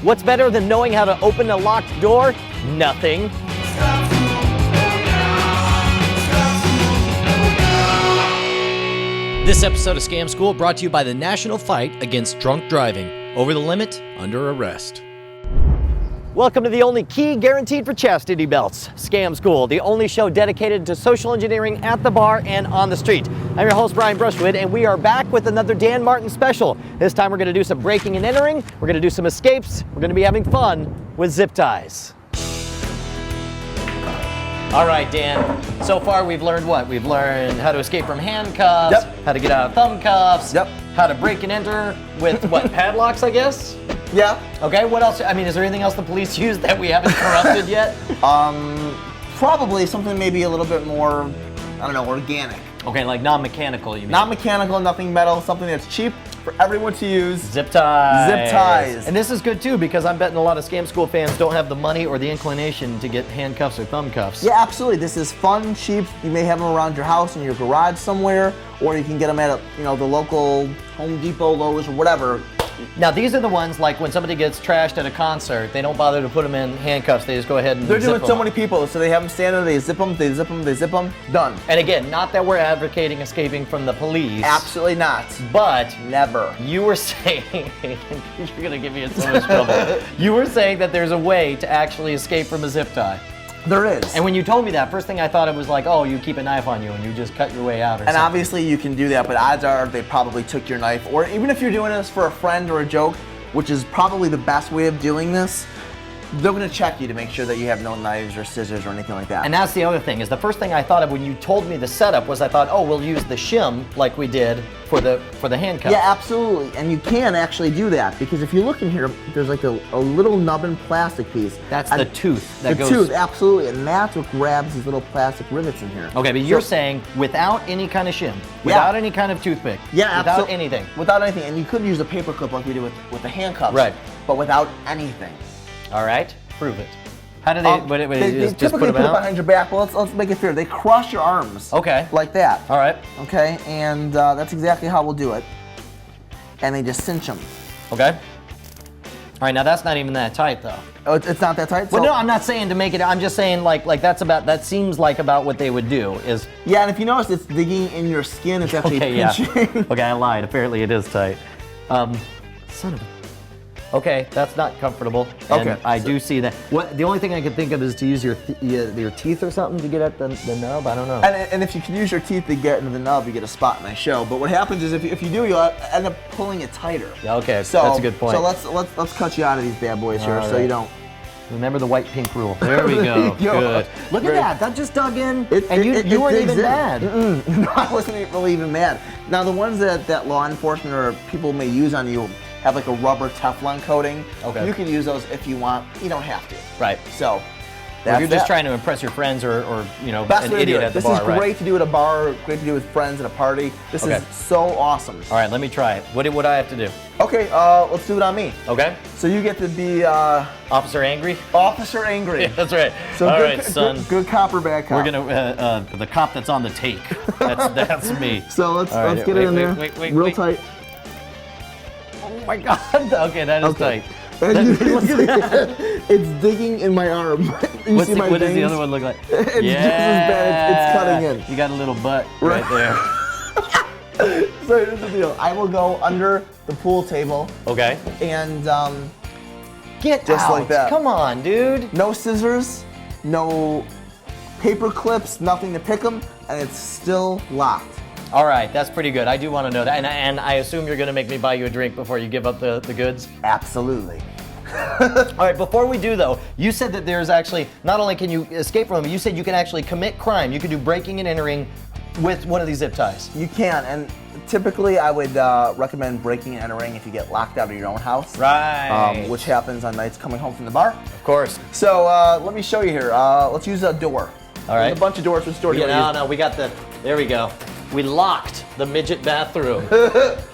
What's better than knowing how to open a locked door? Nothing. This episode of Scam School brought to you by the National Fight Against Drunk Driving. Over the limit, under arrest. Welcome to the only key guaranteed for chastity belts, Scam School, the only show dedicated to social engineering at the bar and on the street. I'm your host, Brian Brushwood, and we are back with another Dan Martin special. This time we're going to do some breaking and entering, we're going to do some escapes, we're going to be having fun with zip ties. All right, Dan, so far we've learned what? We've learned how to escape from handcuffs, how to get out of thumb cuffs, how to break and enter with what, padlocks, I guess? Yeah. Okay, what else? I mean, is there anything else the police use that we haven't corrupted yet? Probably something maybe a little bit more, I don't know, organic. Okay, like non-mechanical, you mean? Not mechanical, nothing metal, something that's cheap for everyone to use. Zip ties. Zip ties. And this is good too, because I'm betting a lot of Scam School fans don't have the money or the inclination to get handcuffs or thumb cuffs. Yeah, absolutely. This is fun, cheap. You may have them around your house, in your garage somewhere, or you can get them at the local Home Depot, Lowe's, or whatever. Now these are the ones like when somebody gets trashed at a concert, they don't bother to put them in handcuffs, they just go ahead and They're doing zip so them. many people, so they have them standing, they zip them, they zip them, they zip them, done. And again, not that we're advocating escaping from the police. Absolutely not. But never. You were saying, you're gonna give me in so much trouble. You were saying that there's a way to actually escape from a zip tie. There is. And when you told me that, first thing I thought it was like, oh, you keep a knife on you and you just cut your way out or something. And obviously you can do that, but odds are they probably took your knife, or even if you're doing this for a friend or a joke, which is probably the best way of doing this, they're gonna check you to make sure that you have no knives or scissors or anything like that. And that's the other thing, is the first thing I thought of when you told me the setup was I thought, oh, we'll use the shim like we did for the handcuffs. Yeah, absolutely. And you can actually do that, because if you look in here, there's like a little nubbin plastic piece. That's the tooth that goes... The tooth, absolutely. And that's what grabs these little plastic rivets in here. Okay, but you're saying without any kind of shim, without any kind of toothpick, without anything. Without anything. And you could use a paper clip like we did with the handcuffs. Right. But without anything. All right, prove it. How do they, they just typically put them put it out? behind your back. Well, let's make it fair. They cross your arms. Okay. Like that. All right. Okay, and that's exactly how we'll do it. And they just cinch them. Okay. All right, now that's not even that tight though. Oh, it's not that tight? Well, no, I'm not saying to make it, I'm just saying like that seems like about what they would do is... Yeah, and if you notice, it's digging in your skin. It's actually pinching. Yeah. Okay, I lied. Apparently it is tight. Son of a... Okay, that's not comfortable. And Okay. I do see that. The only thing I could think of is to use your teeth or something to get at the nub. I don't know. And if you can use your teeth to get into the nub, you get a spot in my show. But what happens is if you do, you'll end up pulling it tighter. Yeah, okay, that's a good point. So let's cut you out of these bad boys here, so you don't. Remember the white-pink rule. There we go. Good. Look at that. That just dug in, and you weren't even mad. No, I wasn't really even mad. Now, the ones that law enforcement or people may use on you have like a rubber Teflon coating. Okay. You can use those if you want. You don't have to. Right. So, if you're just trying to impress your friends or best an way to do idiot it. at the This bar, is great to do at a bar, great to do with friends at a party. This is so awesome. All right, let me try it. What do I have to do? Okay, let's do it on me. Okay. So you get to be Officer Angry? Officer Angry. Yeah, that's right. So all good, right, son. Good cop or bad cop? We're gonna the cop that's on the take. That's me. So let's get it in there. Wait, real tight. Oh my God. Okay, that is tight. And look at that. It's digging in my arm. What does the other one look like? It's just as bad. It's cutting in. You got a little butt right there. So here's the deal. I will go under the pool table. Okay. And get just out. Like that. Come on, dude. No scissors, no paper clips, nothing to pick them, and it's still locked. All right, that's pretty good. I do want to know that. And I assume you're going to make me buy you a drink before you give up the goods? Absolutely. All right, before we do though, you said that there's actually, not only can you escape from them, you said you can actually commit crime. You can do breaking and entering with one of these zip ties. You can, and typically I would recommend breaking and entering if you get locked out of your own house. Right. Which happens on nights coming home from the bar. Of course. So let me show you here. Let's use a door. All right. There's a bunch of doors. Which door do you want to use? No, we got there we go. We locked the midget bathroom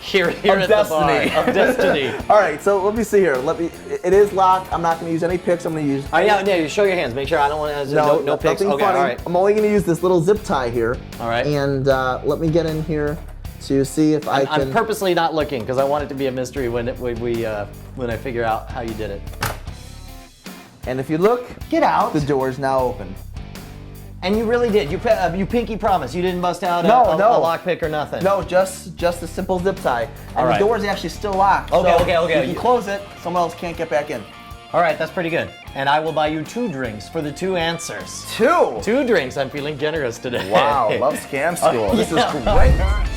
here at the bar of destiny. All right, so let me see here. It is locked. I'm not going to use any picks. I'm going to use. All right, now show your hands. Make sure I don't want to. No picks. Nothing Okay, funny. all right. I'm only going to use this little zip tie here. All right. And let me get in here to see if I I'm can. purposely not looking because I want it to be a mystery when I figure out how you did it. And if you look, Get out. the door is now open. And you really did. You pinky promise. You didn't bust out a lockpick or nothing. No, just a simple zip tie. And All right. the door is actually still locked. Okay, so okay. You can close it. Someone else can't get back in. All right, that's pretty good. And I will buy you 2 drinks for the 2 answers. 2. 2 drinks. I'm feeling generous today. Wow, love Scam School. This is Yeah. great.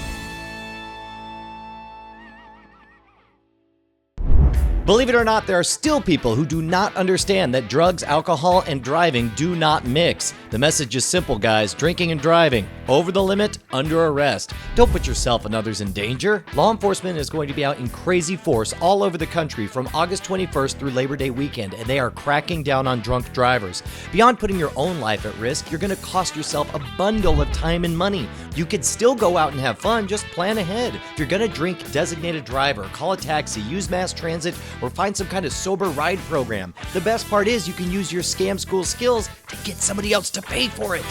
Believe it or not, there are still people who do not understand that drugs, alcohol, and driving do not mix. The message is simple, guys. Drinking and driving. Over the limit, under arrest. Don't put yourself and others in danger. Law enforcement is going to be out in crazy force all over the country from August 21st through Labor Day weekend, and they are cracking down on drunk drivers. Beyond putting your own life at risk, you're going to cost yourself a bundle of time and money. You could still go out and have fun, just plan ahead. If you're going to drink, designated driver, call a taxi, use mass transit, or find some kind of sober ride program. The best part is you can use your Scam School skills to get somebody else to pay for it.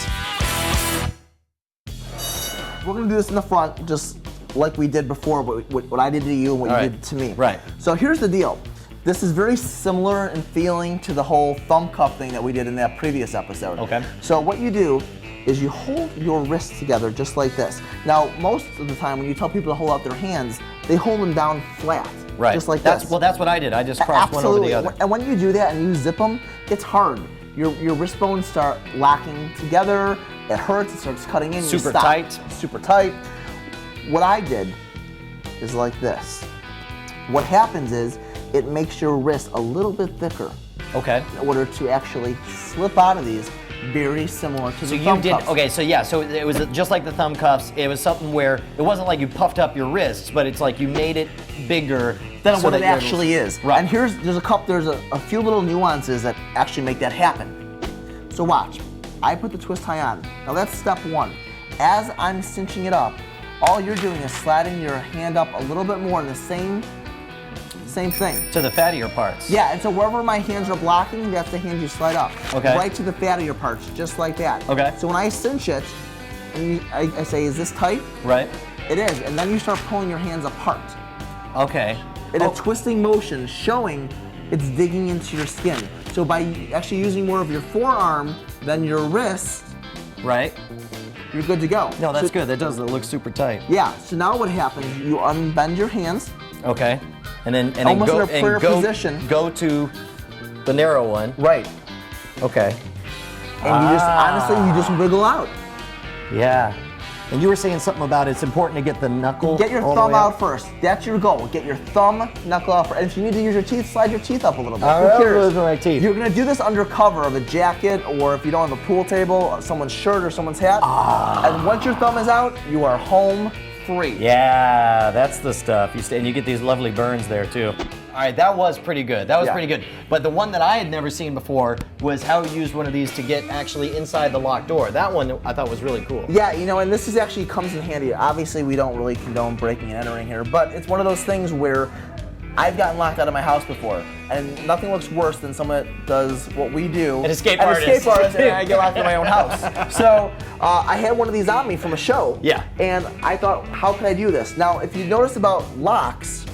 We're going to do this in the front, just like we did before, what I did to you and what you did to me. Right. So here's the deal. This is very similar in feeling to the whole thumb cuff thing that we did in that previous episode. Okay. So what you do is you hold your wrists together just like this. Now, most of the time when you tell people to hold out their hands, they hold them down flat. Right. Just like that's this. Well, that's what I did. I just crossed one over the other. And when you do that and you zip them, it's hard. Your wrist bones start locking together. It hurts. It starts cutting in. Super you stop. tight. Super tight. What I did is like this. What happens is it makes your wrist a little bit thicker Okay. in order to actually slip out of these. Very similar to So the you thumb did, cuffs. okay, so yeah, so it was just like the thumb cuffs. It was something where it wasn't like you puffed up your wrists, but it's like you made it bigger Than so what that it your- actually is. Right. And there's a few little nuances that actually make that happen. So watch. I put the twist tie on. Now that's step 1. As I'm cinching it up, all you're doing is sliding your hand up a little bit more in the same thing. to the fattier parts. Yeah, and so wherever my hands are blocking, that's the hand you slide up. Okay. Right to the fattier parts, just like that. Okay. So when I cinch it, and I say, is this tight? Right? It is, and then you start pulling your hands apart. Okay. In a twisting motion, showing it's digging into your skin. So by actually using more of your forearm than your wrist, Right? you're good to go. No, that's So- good. That does. It looks super tight. Yeah, so now what happens, you unbend your hands, Okay. And then Almost go in a prayer and go, position. go to the narrow one. right, Okay. and you just, honestly, you just wiggle out. Yeah. And you were saying something about it's important to get the knuckle. Get your all the thumb way out up. first. That's your goal. Get your thumb, knuckle out first. And if you need to use your teeth, slide your teeth up a little bit. All Who right, cares? those are my teeth. You're gonna do this under cover of a jacket, or if you don't have a pool table, someone's shirt or someone's hat. And once your thumb is out, you are home free. Yeah, that's the stuff. And you get these lovely burns there too. All right, that was pretty good. That was Yeah. pretty good. But the one that I had never seen before was how you used one of these to get actually inside the locked door. That one I thought was really cool. Yeah, you know, and this is actually comes in handy. Obviously, we don't really condone breaking and entering here, but it's one of those things where I've gotten locked out of my house before, and nothing looks worse than someone that does what we do. An escape An artist. escape artist, and I get locked in my own house. So I had one of these on me from a show. Yeah. And I thought, how can I do this? Now, if you notice about locks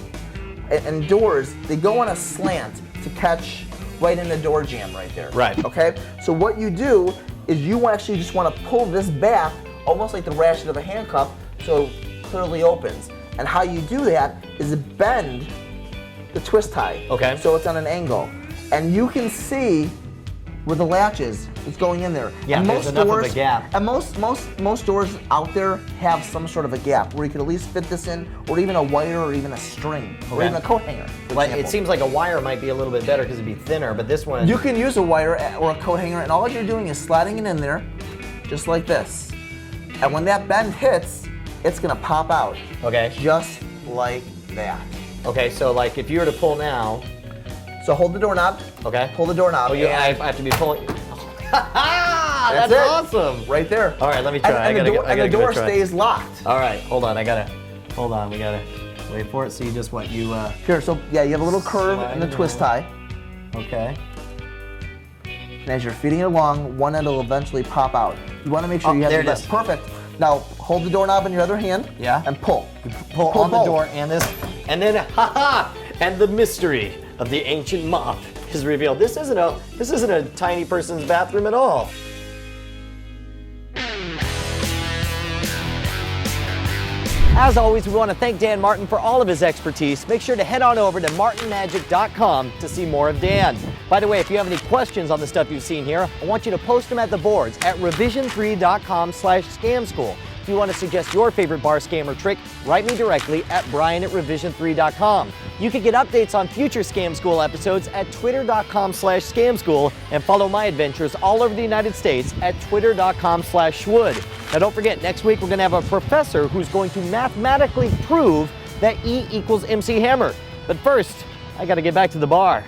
and doors, they go on a slant to catch right in the door jamb right there. Right. Okay? So what you do is you actually just want to pull this back, almost like the ratchet of a handcuff, so it clearly opens. And how you do that is bend the twist tie. Okay. So it's on an angle. And you can see where the latch is. It's going in there. Yeah, and there's most enough of a doors, gap. And most doors out there have some sort of a gap where you could at least fit this in, or even a wire, or even a string, or Okay. even a coat hanger. For Like, example. it seems like a wire might be a little bit better because it'd be thinner, but this one. You can use a wire or a coat hanger, and all you're doing is sliding it in there, just like this. And when that bend hits, it's gonna pop out. Okay. Just like that. Okay, so like if you were to pull now. So hold the doorknob. Okay. Pull the doorknob. Oh, I and have to be pulling. that's That's it. awesome. Right there. All right, let me try. I And, gotta the door, I gotta and the give it door a try. stays locked. All right, hold on. Hold on. We gotta wait for it. So you just what you? Here, so yeah, you have a little curve Slide in the it twist over. tie. Okay. And as you're feeding it along, one end will eventually pop out. You want to make sure Oh, you have there the it best. is. Perfect. Now hold the doorknob in your other hand. Yeah. And pull. Pull on the both. door and this, and then and the mystery of the ancient mop is revealed. This isn't a tiny person's bathroom at all. As always, we want to thank Dan Martin for all of his expertise. Make sure to head on over to martinmagic.com to see more of Dan. By the way, if you have any questions on the stuff you've seen here, I want you to post them at the boards at revision3.com/scamschool. If you want to suggest your favorite bar scam or trick, write me directly at brian@revision3.com. You can get updates on future Scam School episodes at twitter.com/scamschool and follow my adventures all over the United States at twitter.com/schwood. Now don't forget, next week we're going to have a professor who's going to mathematically prove that E equals MC Hammer. But first, I got to get back to the bar.